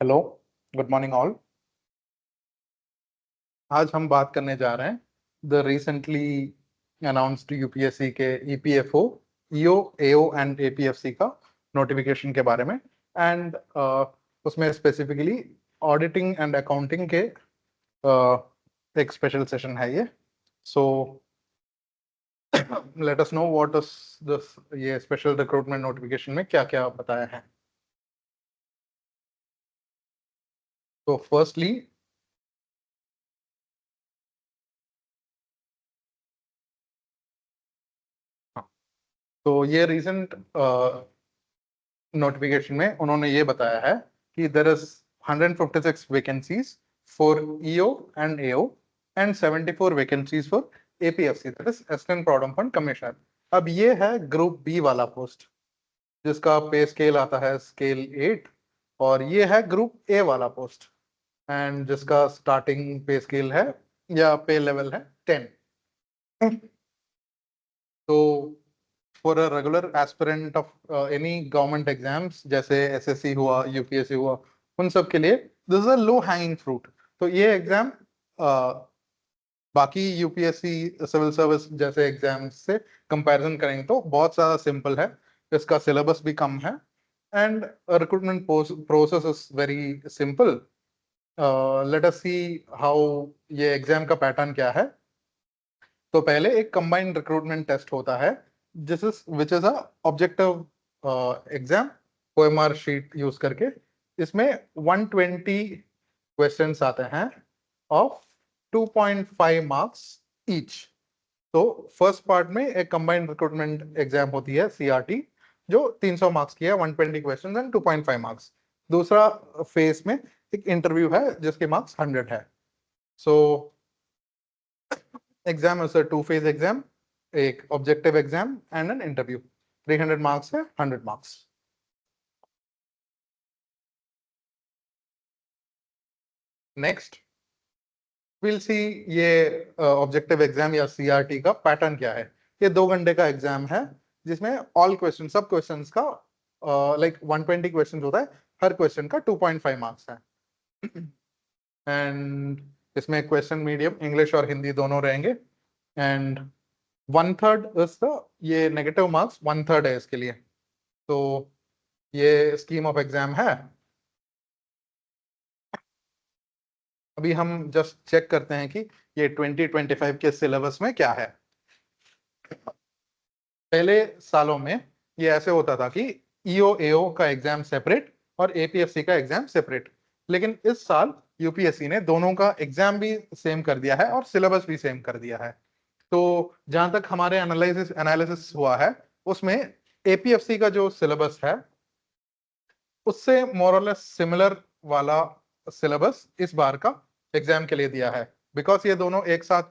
Hello, good morning all. आज हम बात करने जा रहे हैं द रिसेंटली अनाउंस्ड यूपीएससी के EPFO, EO, AO and APFC का नोटिफिकेशन के बारे में। एंड उसमें स्पेसिफिकली ऑडिटिंग एंड अकाउंटिंग के एक स्पेशल सेशन है ये। So let us know what is this, ये स्पेशल रिक्रूटमेंट नोटिफिकेशन में क्या क्या बताया है। तो फर्स्टली तो ये रिसेंट नोटिफिकेशन में उन्होंने ये बताया है कि there is 156 vacancies for EO and AO and 74 vacancies for APFC, that is assistant provident fund commissioner. अब ये है ग्रुप बी वाला पोस्ट जिसका पे स्केल आता है स्केल 8, और ये है ग्रुप ए वाला पोस्ट एंड जिसका स्टार्टिंग पे स्केल है या पे लेवल है 10। तो for a regular aspirant of any government exams जैसे एसएससी हुआ, यूपीएससी हुआ, उन सब के लिए this is a low hanging fruit. तो ये एग्जाम बाकी यूपीएससी सिविल सर्विस जैसे एग्जाम्स से कंपैरिजन करेंगे तो बहुत ज़्यादा सिंपल है। इसका सिलेबस भी कम है and recruitment process is very simple. Late us see how ये एग्जाम का पैटर्न क्या है। तो पहले एक कंबाइंड रिक्रूटमेंट टेस्ट होता है जिस is which is a objective exam, OMR sheet use करके। इसमें 120 क्वेश्चंस आते हैं ऑफ 2.5 मार्क्स ईच। तो फर्स्ट पार्ट में एक कंबाइंड रिक्रूटमेंट एग्जाम होती है सीआरटी, जो 300 मार्क्स की है, 120 क्वेश्चंस एंड 2.5 मार्क्स। दूसरा फेज में एक इंटरव्यू है जिसके मार्क्स 100 है। So exam is a two phase exam, एक objective exam and an interview. 300 marks है, 100 मार्क्स। नेक्स्ट विल सी ये ऑब्जेक्टिव एग्जाम या सीआरटी का पैटर्न क्या है। ये 2 घंटे का एग्जाम है जिसमें ऑल क्वेश्चन, सब क्वेश्चंस का लाइक 120 क्वेश्चन होता है, हर क्वेश्चन का 2.5 मार्क्स है। एंड इसमें क्वेश्चन मीडियम इंग्लिश और हिंदी दोनों रहेंगे। एंड 1/3 इज द, ये नेगेटिव मार्क्स 1/3 है इसके लिए। तो ये स्कीम ऑफ एग्जाम है। अभी हम जस्ट चेक करते हैं कि ये 2025 के सिलेबस में क्या है। पहले सालों में ये ऐसे होता था कि ईओ एओ का एग्जाम सेपरेट और एपीएफसी का एग्जाम सेपरेट, लेकिन इस साल यूपीएससी ने दोनों का एग्जाम भी सेम कर दिया है और सिलेबस भी सेम कर दिया है। तो जहां तक हमारे एनालिसिस एनालिसिस हुआ है उसमें एपीएफसी का जो सिलेबस है उससे मोरलेस सिमिलर वाला सिलेबस इस बार का एग्जाम के लिए दिया है। बिकॉज ये दोनों एक साथ,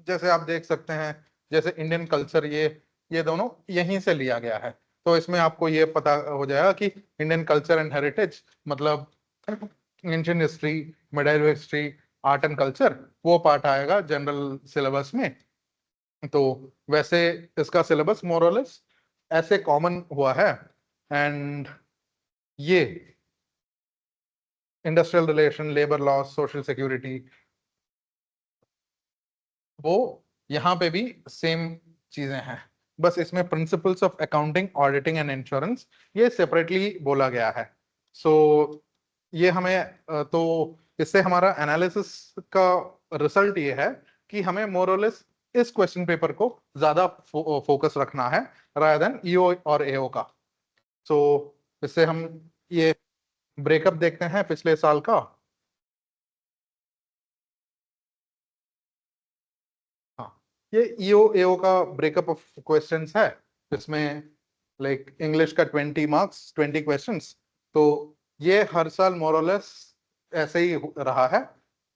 जैसे आप देख सकते हैं, जैसे इंडियन कल्चर, ये दोनों यहीं से लिया गया है। तो इसमें आपको ये पता हो जाएगा कि इंडियन कल्चर एंड हेरिटेज मतलब ancient history, medieval history, art and culture, वो पार्ट आएगा जनरल सिलेबस में। तो वैसे इसका सिलेबस मोरलेस ऐसे कॉमन हुआ है। एंड ये industrial relation, labour law, social security, वो यहाँ पे भी सेम चीजें हैं। बस इसमें principles of accounting, auditing and insurance ये सेपरेटली बोला गया है। सो ये हमें तो इससे हमारा एनालिसिस का रिजल्ट ये है कि हमें मोरलेस इस क्वेश्चन पेपर को ज्यादा फोकस रखना है रादर देन ईओ और एओ का। सो इससे हम ये ब्रेकअप देखते हैं पिछले साल का। हाँ, ये ईओ एओ का ब्रेकअप ऑफ क्वेश्चंस है। इसमें लाइक इंग्लिश का 20 मार्क्स, 20 क्वेश्चंस। तो ये हर साल मोरलेस ऐसे ही रहा है।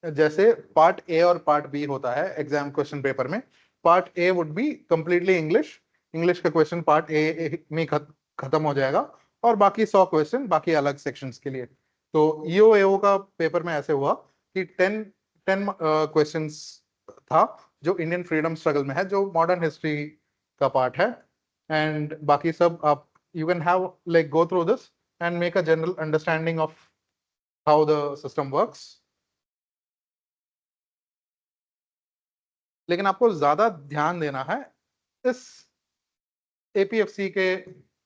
जैसे पार्ट ए और पार्ट बी होता है एग्जाम क्वेश्चन पेपर में। Part A would be completely English, English का क्वेश्चन पार्ट ए में खत्म हो जाएगा, और बाकी 100 क्वेश्चन बाकी अलग सेक्शंस के लिए। तो ईओ एओ का पेपर में ऐसे हुआ कि 10 क्वेश्चंस था जो इंडियन फ्रीडम स्ट्रगल में है, जो मॉडर्न हिस्ट्री का पार्ट है। एंड बाकी सब आप you can have like go through this and make a general understanding of how the system works. लेकिन आपको ज्यादा ध्यान देना है इस एपीएफसी के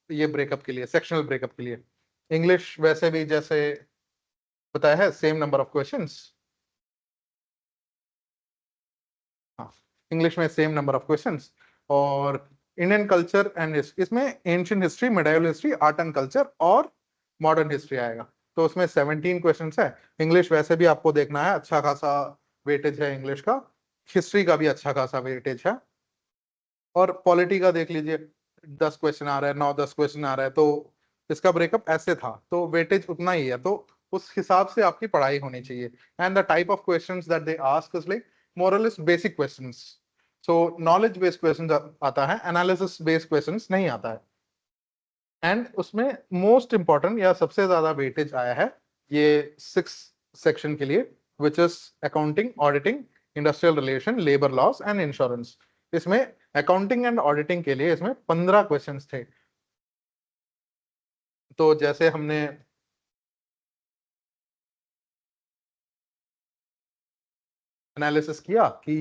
ये ब्रेकअप के लिए, सेक्शनल ब्रेकअप के लिए। इंग्लिश वैसे भी जैसे बताया है सेम नंबर ऑफ क्वेश्चंस। हाँ, इंग्लिश में सेम नंबर ऑफ क्वेश्चंस। और इंडियन कल्चर एंड इसमें ancient history, medieval history, art and culture और मॉडर्न हिस्ट्री आएगा। तो उसमें 17 क्वेश्चंस है। इंग्लिश वैसे भी आपको देखना है, अच्छा खासा वेटेज है इंग्लिश का। हिस्ट्री का भी अच्छा खासा वेटेज है। और पॉलिटी का देख लीजिए, 10 क्वेश्चन आ रहा है, 9-10 क्वेश्चन आ रहा है। तो इसका ब्रेकअप ऐसे था, तो वेटेज उतना ही है। तो उस हिसाब से आपकी पढ़ाई होनी चाहिए। And the type of questions that they ask is like more और less basic questions. So knowledge based questions आता है, एनालिसिस बेस्ड क्वेश्चंस नहीं आता है। एंड उसमें मोस्ट इंपॉर्टेंट या सबसे ज्यादा वेटेज आया है ये 6 सेक्शन के लिए, which is accounting, auditing, industrial relation, labour laws and insurance. इसमें अकाउंटिंग एंड ऑडिटिंग के लिए इसमें 15 क्वेश्चंस थे। तो जैसे हमने एनालिसिस किया कि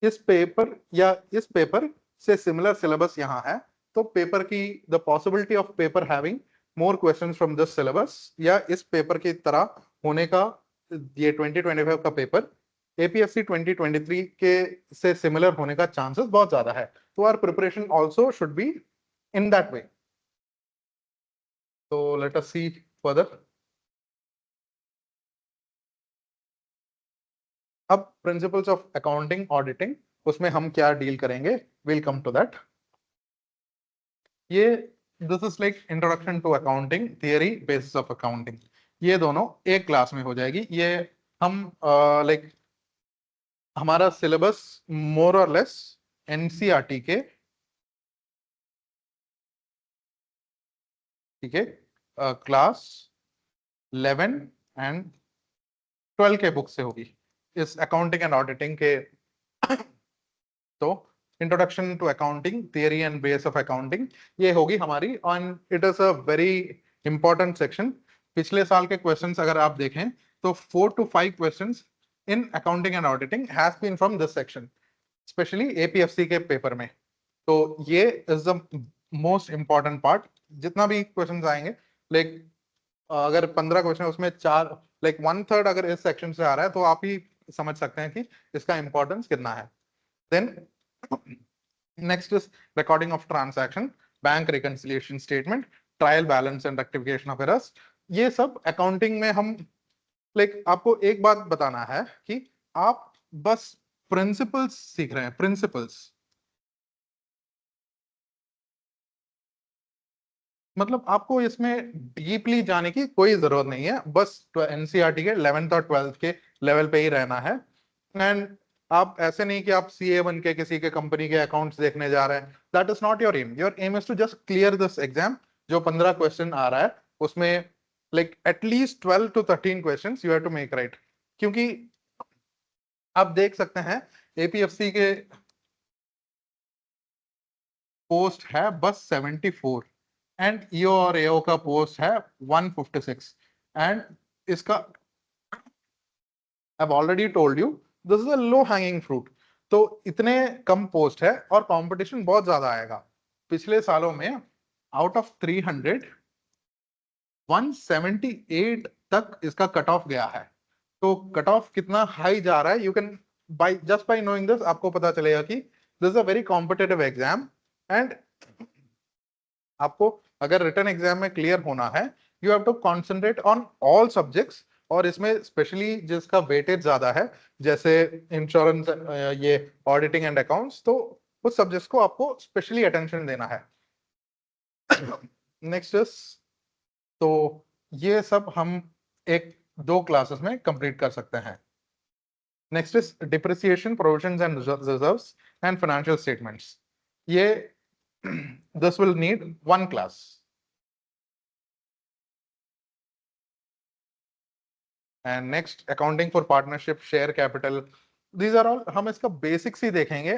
इस पेपर से सिमिलर सिलेबस यहाँ है, तो पेपर की the possibility of paper having more questions from this syllabus, या इस पेपर की तरह होने का, ये 2025 का पेपर एपीएससी 2023 के से सिमिलर होने का चांसेस बहुत ज्यादा है। तो our preparation also should be in that way. तो लेट अस सी फर्दर। अब प्रिंसिपल्स ऑफ अकाउंटिंग ऑडिटिंग, उसमें हम क्या डील करेंगे, विल कम टू दैट। ये this is like introduction to accounting theory, basis of accounting. ये दोनों एक क्लास में हो जाएगी। ये हम लाइक हमारा सिलेबस मोर और लेस एनसीईआरटी के, ठीक है, क्लास 11 एंड 12 के बुक से होगी इस अकाउंटिंग एंड ऑडिटिंग के। तो introduction to accounting theory and base of accounting ये होगी हमारी। On it is a very important section. पिछले साल के क्वेश्चंस अगर आप देखें तो 4 to 5 questions in accounting and auditing has been from this section, specially APFC के पेपर में। तो ये is the most important part. जितना भी क्वेश्चंस आएंगे, लाइक अगर 15 क्वेश्चन उसमें 4, लाइक 1/3 अगर इस सेक्शन से आ रहा है, तो आप ही समझ सकते हैं कि इसका इंपॉर्टेंस कितना है। Then next is recording of transaction, bank reconciliation statement, trial balance and rectification of errors। ये सब अकाउंटिंग में हम, लाइक आपको एक बात बताना है कि आप बस प्रिंसिपल्स सीख रहे हैं, प्रिंसिपल्स। मतलब आपको इसमें डीपली जाने की कोई जरूरत नहीं है, बस एनसीईआरटी के 11th और 12th के लेवल पे ही रहना है। एंड आप ऐसे नहीं कि आप सीए बन के किसी के कंपनी के अकाउंट्स देखने जा रहे हैं। That is not your aim. Your aim is to just clear this exam. जो 15 क्वेश्चन आ रहा है उसमें like at least 12 to 13 question you have to make right. क्योंकि आप देख सकते हैं एपीएफसी के पोस्ट है बस 74, एंड ईओ और एओ का पोस्ट है 156। एंड इसका I already told you this is a low hanging fruit. तो इतने कम पोस्ट है और कंपटीशन बहुत ज्यादा आएगा। पिछले सालों में आउट ऑफ 300 178 तक इसका कट ऑफ गया है। तो कट ऑफ कितना हाई जा रहा है, you can by just by knowing this आपको पता चलेगा कि this is a very competitive exam. And आपको अगर रिटन एग्जाम में क्लियर होना है, you have to concentrate on all subjects. और इसमें स्पेशली जिसका वेटेज ज्यादा है, जैसे इंश्योरेंस, ये ऑडिटिंग एंड अकाउंट्स, तो उस सब्जेक्ट्स को आपको स्पेशली अटेंशन देना है। नेक्स्ट इज, तो ये सब हम एक दो क्लासेस में कंप्लीट कर सकते हैं। Next is depreciation, provisions and reserves and financial statements. ये this will need one class. And next accounting for partnership, share capital, these are all हम इसका बेसिक्स ही देखेंगे।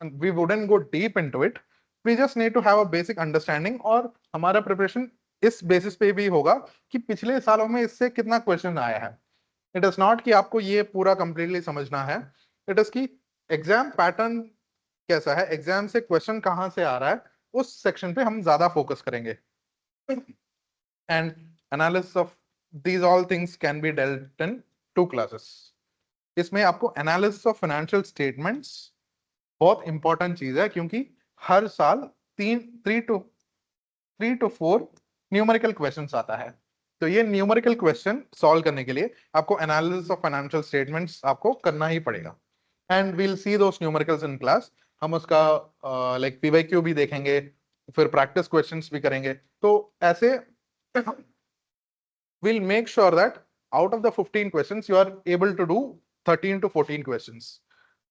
We wouldn't go deep into it. We just need to have a basic understanding. और हमारा preparation इस basis पे भी होगा कि पिछले सालों में इससे कितना क्वेश्चन आया है। इट इज नॉट कि आपको ये पूरा कंप्लीटली समझना है, इट इज कि एग्जाम पैटर्न कैसा है, एग्जाम से क्वेश्चन कहाँ से आ रहा है, उस सेक्शन पे हम ज्यादा फोकस करेंगे। And analysis of these all things can be dealt in 2 classes. इसमें आपको एनालिसिस ऑफ फाइनेंशियल स्टेटमेंट्स बहुत इंपॉर्टेंट चीज है, क्योंकि हर साल 3 to 4 न्यूमेरिकल क्वेश्चंस आता है। तो ये न्यूमेरिकल क्वेश्चन सॉल्व करने के लिए आपको एनालिसिस ऑफ फाइनेंशियल स्टेटमेंट्स आपको करना ही पड़ेगा। And we'll see those numericals in class. हम उसका लाइक पीवाईक्यू भी देखेंगे, फिर प्रैक्टिस क्वेश्चंस भी करेंगे। तो ऐसे we'll make sure that out of the 15 questions you are able to do 13 to 14 questions.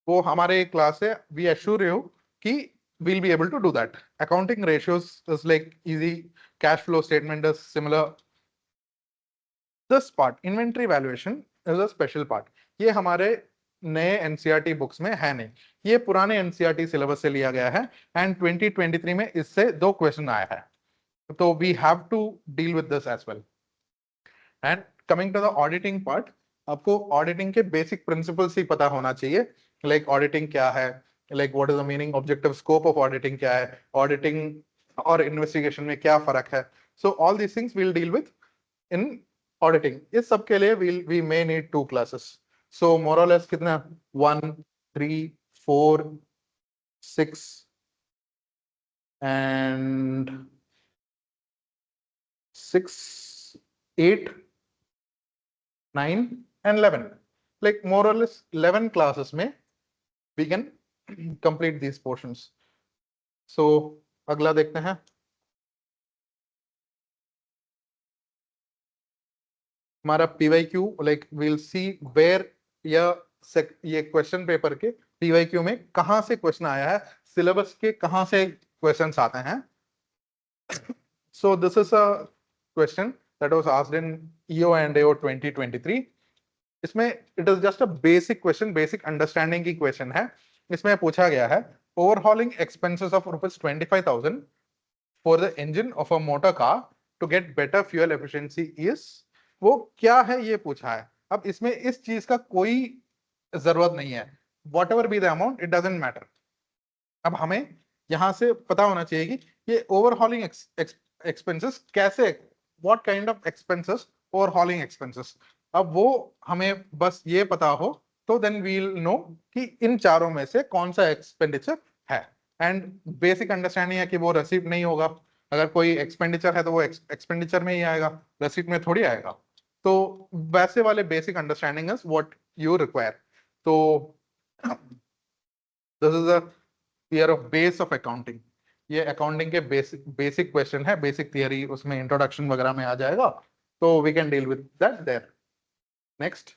वो हमारे क्लास है, we assure you कि we'll be able to do that. Accounting ratios is like easy, cash flow statement is similar. This part, inventory valuation, is a special part. ये हमारे नए NCERT books में है नहीं, ये पुराने एनसीईआरटी सिलेबस से लिया गया है, एंड 2023 में इससे 2 क्वेश्चन आया है, तो we have to deal with this as well. And coming to the auditing part, आपको ऑडिटिंग के बेसिक प्रिंसिपल्स ही पता होना चाहिए। लाइक ऑडिटिंग क्या है, like what is the meaning, objective scope of auditing क्या है, ऑडिटिंग और इन्वेस्टिगेशन में क्या फर्क है। So all these things we'll deal with in auditing. इस सब के लिए we may need 2 classes. So more और लेस कितना, 1 3 4 6 and 6 8 9 and 11, like more or less 11 classes में we can complete these portions. So अगला देखते हैं। हमारा PYQ, like we'll see where ये क्वेश्चन पेपर के PYQ में कहां से क्वेश्चन आया है, सिलेबस के कहां से क्वेश्चंस आते हैं। So this is a question that was asked in EO and AO 2023. इसमें it is just a basic question, basic understanding की क्वेश्चन है। इसमें पूछा गया है overhauling expenses of ₹25,000 for the engine of a motor car to get better fuel efficiency is, वो क्या है ये पूछा है। अब इसमें इस चीज का कोई जरूरत नहीं है, what ever be the amount it doesn't matter. अब हमें यहां से पता होना चाहिए कि ये ओवरहॉलिंग एक्सपेंसेस कैसे, what kind of expenses, overhauling expenses. अब वो हमें बस ये पता हो तो देन वील नो कि इन चारों में से कौन सा एक्सपेंडिचर है। एंड बेसिक अंडरस्टैंडिंग है कि वो रसीद नहीं होगा, अगर कोई एक्सपेंडिचर है तो वो एक्सपेंडिचर में ही आएगा, रसीद में थोड़ी आएगा। तो वैसे वाले basic understanding is what you require. तो this is a theory of base of accounting. ये अकाउंटिंग के बेसिक बेसिक क्वेश्चन है, बेसिक थियरी उसमें इंट्रोडक्शन वगैरह में आ जाएगा, तो we can deal with that there. Next,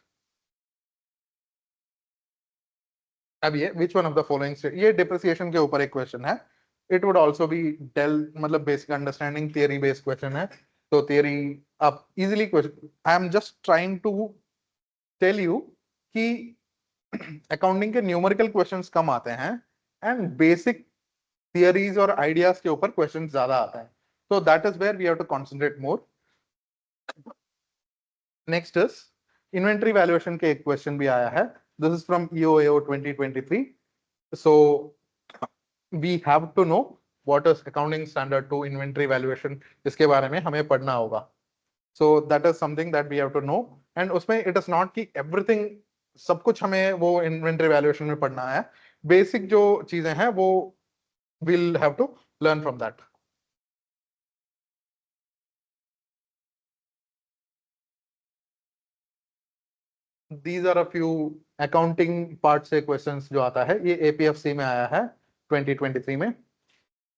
अब ये which one of the following, ये डिप्रिसिएशन के ऊपर एक क्वेश्चन है। It would also be dealt, मतलब basic understanding theory based question है। तो थियरी आप easily question, I am just trying to tell you कि अकाउंटिंग के न्यूमेरिकल क्वेश्चंस कम आते हैं एंड बेसिक थियरीज और आइडियाज के ऊपर क्वेश्चंस ज्यादा आते हैं। तो that is where we have to concentrate more. Next is inventory valuation के एक क्वेश्चन भी आया है। This is from EOAO 2023। So we have to know what is accounting standard two inventory valuation, इसके बारे में हमें पढ़ना होगा। So that is something that we have to know. And उसमें इट इज नॉट कि एवरीथिंग, सब कुछ हमें वो इन्वेंटरी वैल्यूएशन में पढ़ना है। बेसिक जो चीजें हैं वो we'll have to learn from that. These are a few accounting part से questions जो आता है, ये APFC में आया है 2023 में।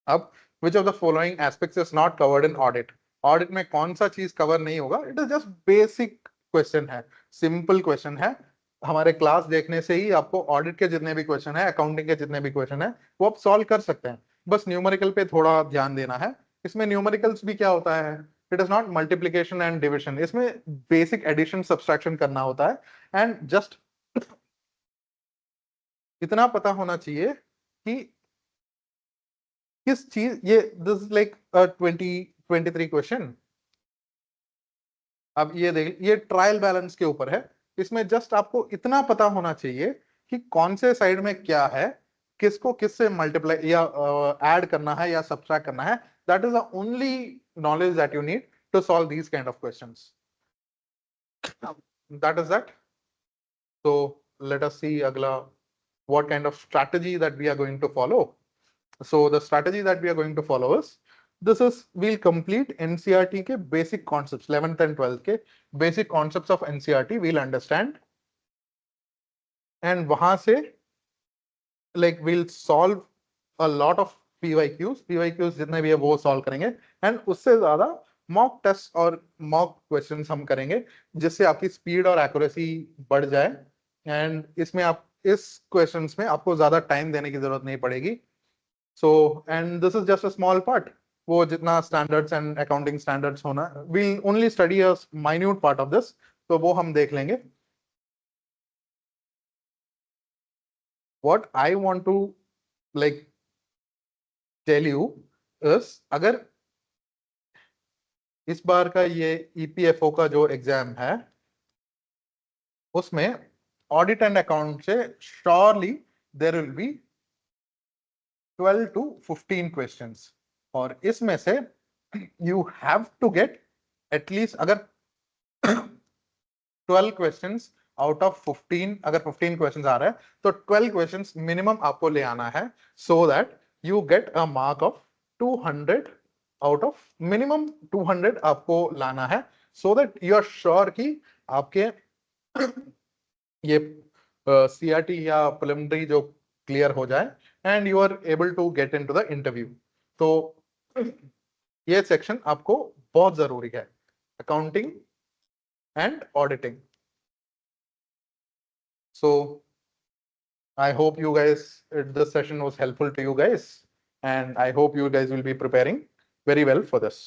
अब which of the following aspects is not covered in audit? Audit में कौन सा चीज कवर नहीं होगा? It is just basic question है, simple question है। हमारे क्लास देखने से ही आपको ऑडिट के जितने भी क्वेश्चन है, अकाउंटिंग के जितने भी क्वेश्चन है, वो आप सॉल्व कर सकते हैं। बस न्यूमेरिकल पे थोड़ा ध्यान देना है। इसमें न्यूमेरिकल्स भी क्या होता है, it is not multiplication and division, इसमें बेसिक एडिशन सब्सट्रैक्शन करना होता है। एंड जस्ट इतना पता होना चाहिए कि किस चीज ये, दिस इज लाइक 2023 क्वेश्चन अब ये देख, ये ट्रायल बैलेंस के ऊपर है। इसमें जस्ट आपको इतना पता होना चाहिए कि कौन से साइड में क्या है, किसको किससे मल्टीप्लाई या ऐड करना है या सब्ट्रैक्ट करना है। That is the only knowledge that you need to solve these kind of questions. That is that. So let us see agla what kind of strategy that we are going to follow. So the strategy that we are going to follow is, this is, we'll complete NCERT ke basic concepts, 11th and 12th ke basic concepts of NCERT we'll understand, and wahan se like we'll solve a lot of PYQs जितने भी है वो solve करेंगे, and उससे ज्यादा mock test और mock questions हम करेंगे जिससे आपकी स्पीड और एक्यूरेसी बढ़ जाए। एंड इसमें आप इस क्वेश्चंस में आपको ज्यादा टाइम देने की जरूरत नहीं पड़ेगी। So and this is just a small part. वो जितना स्टैंडर्ड्स एंड अकाउंटिंग स्टैंडर्ड्स होना, we'll only study a minute part of this, तो वो हम देख लेंगे। What I want to like tell you is, अगर इस बार का ये ईपीएफओ का जो एग्जाम है उसमें ऑडिट एंड अकाउंट से surely there will be 12 to 15 questions, और इसमें से you have to get at least, अगर 12 क्वेश्चंस आउट ऑफ 15, अगर 15 क्वेश्चंस आ रहा है तो 12 क्वेश्चंस मिनिमम आपको ले आना है, so that you get a mark of 200 out of minimum 200 आपको लाना है, so that you are sure कि आपके ये सीआरटी या प्रिलिमिनरी जो क्लियर हो जाए and you are able to get into the interview. तो ये सेक्शन आपको बहुत जरूरी है, accounting and auditing. So I hope you guys, this session was helpful to you guys, and I hope you guys will be preparing very well for this.